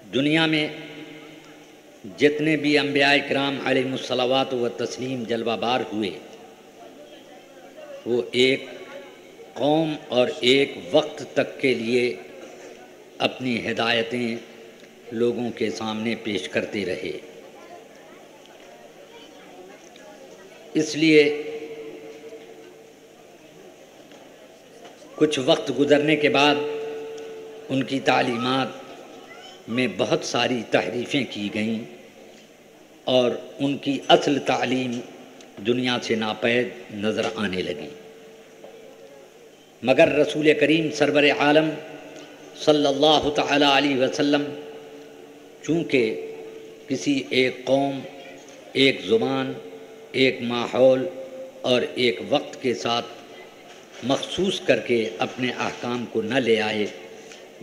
دنیا میں جتنے بھی انبیاء کرام علیہم الصلوات و تسلیم جلوہ بار ہوئے، وہ ایک قوم اور ایک وقت تک کے لیے اپنی ہدایتیں لوگوں کے سامنے پیش کرتے رہے۔ اس لیے کچھ وقت گزرنے کے بعد ان کی تعلیمات میں بہت ساری تحریفیں کی گئیں اور ان کی اصل تعلیم دنیا سے ناپید نظر آنے لگی۔ مگر رسول کریم سرور عالم صلی اللہ تعالی علیہ وسلم چونکہ کسی ایک قوم، ایک زبان، ایک ماحول اور ایک وقت کے ساتھ مخصوص کر کے اپنے احکام کو نہ لے آئے،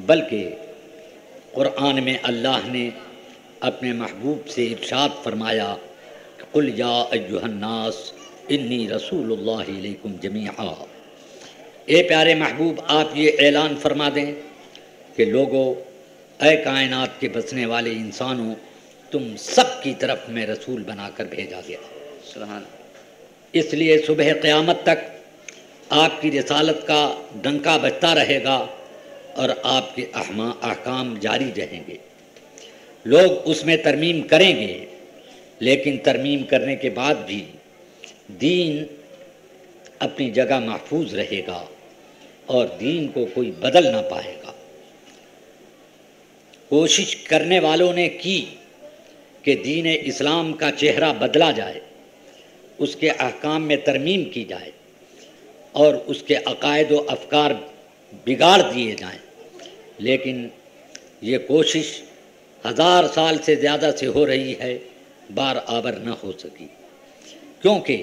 بلکہ قرآن میں اللہ نے اپنے محبوب سے ارشاد فرمایا کہ قل یا ایھا الناس انی رسول اللہ الیکم جمیعا، اے پیارے محبوب آپ یہ اعلان فرما دیں کہ لوگو، اے کائنات کے بسنے والے انسانوں، تم سب کی طرف میں رسول بنا کر بھیجا گیا۔ سبحان۔ اس لیے صبح قیامت تک آپ کی رسالت کا ڈنکا بجتا رہے گا اور آپ کے احکام جاری رہیں گے۔ لوگ اس میں ترمیم کریں گے، لیکن ترمیم کرنے کے بعد بھی دین اپنی جگہ محفوظ رہے گا اور دین کو کوئی بدل نہ پائے گا۔ کوشش کرنے والوں نے کی کہ دین اسلام کا چہرہ بدلا جائے، اس کے احکام میں ترمیم کی جائے اور اس کے عقائد و افکار بگاڑ دیے جائیں، لیکن یہ کوشش 1000 سال سے زیادہ سے ہو رہی ہے، بار آور نہ ہو سکی، کیونکہ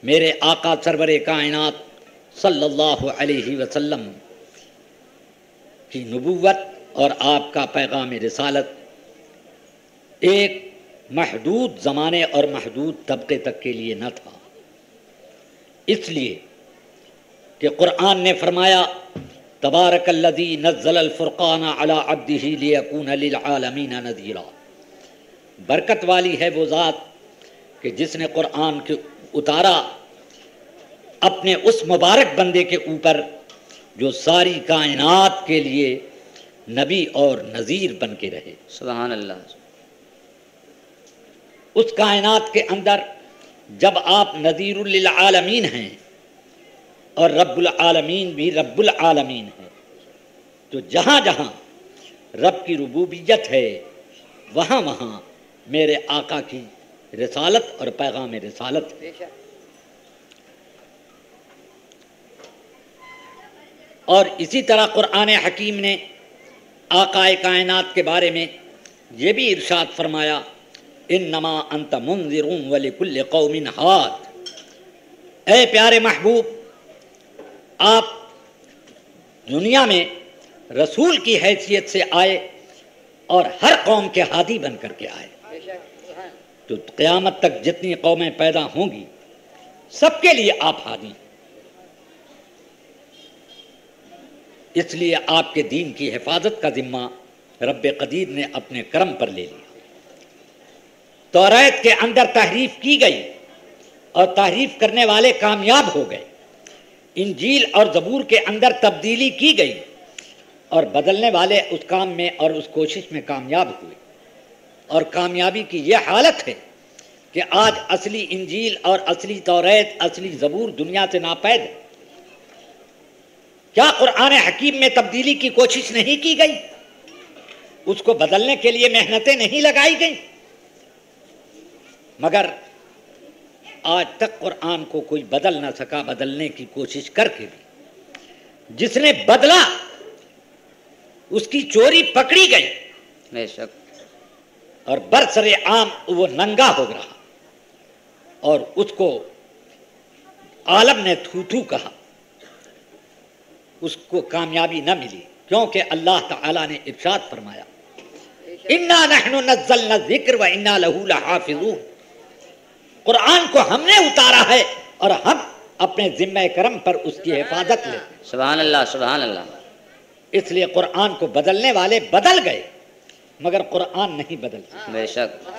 میرے آقا سرور کائنات صلی اللہ علیہ وسلم کی نبوت اور آپ کا پیغام رسالت ایک محدود زمانے اور محدود طبقے تک کے لیے نہ تھا، اس لیے کہ قرآن نے فرمایا تبارک الذی نزل الفرقان علی عبدہ لیکون للعالمین نذیرا، برکت والی ہے وہ ذات کہ جس نے قرآن کے اتارا اپنے اس مبارک بندے کے اوپر جو ساری کائنات کے لیے نبی اور نذیر بن کے رہے۔ سبحان اللہ۔ اس کائنات کے اندر جب آپ نذیر للعالمین ہیں اور رب العالمین بھی رب العالمین ہے، تو جہاں جہاں رب کی ربوبیت ہے وہاں وہاں میرے آقا کی رسالت اور پیغام رسالت ہے۔ اور اسی طرح قرآن حکیم نے آقا کائنات کے بارے میں یہ بھی ارشاد فرمایا انما انت منذر ولکل قوم ہاد، اے پیارے محبوب آپ دنیا میں رسول کی حیثیت سے آئے اور ہر قوم کے ہادی بن کر کے آئے، تو قیامت تک جتنی قومیں پیدا ہوں گی سب کے لیے آپ ہادی ہیں۔ اس لیے آپ کے دین کی حفاظت کا ذمہ رب قدیر نے اپنے کرم پر لے لیا۔ توریت کے اندر تحریف کی گئی اور تحریف کرنے والے کامیاب ہو گئے، انجیل اور زبور کے اندر تبدیلی کی گئی اور بدلنے والے اس کام میں اور اس کوشش میں کامیاب ہوئے، اور کامیابی کی یہ حالت ہے کہ آج اصلی انجیل اور اصلی توریت، اصلی زبور دنیا سے ناپید ہے۔ کیا قرآن حکیم میں تبدیلی کی کوشش نہیں کی گئی؟ اس کو بدلنے کے لیے محنتیں نہیں لگائی گئیں؟ مگر آج تک قرآن کو کوئی بدل نہ سکا، بدلنے کی کوشش کر کے بھی جس نے بدلا اس کی چوری پکڑی گئی، بے شک، اور برسر عام وہ ننگا ہو رہا اور اس کو عالم نے تھو تھو کہا، اس کو کامیابی نہ ملی، کیونکہ اللہ تعالیٰ نے ارشاد فرمایا انا نحن نزلنا الذکر وانا لہ لحافظون، قرآن کو ہم نے اتارا ہے اور ہم اپنے ذمہ کرم پر اس کی حفاظت لیتے ہیں۔ سبحان اللہ، سبحان اللہ۔ اس لیے قرآن کو بدلنے والے بدل گئے، مگر قرآن نہیں بدل سکتا۔ بے شک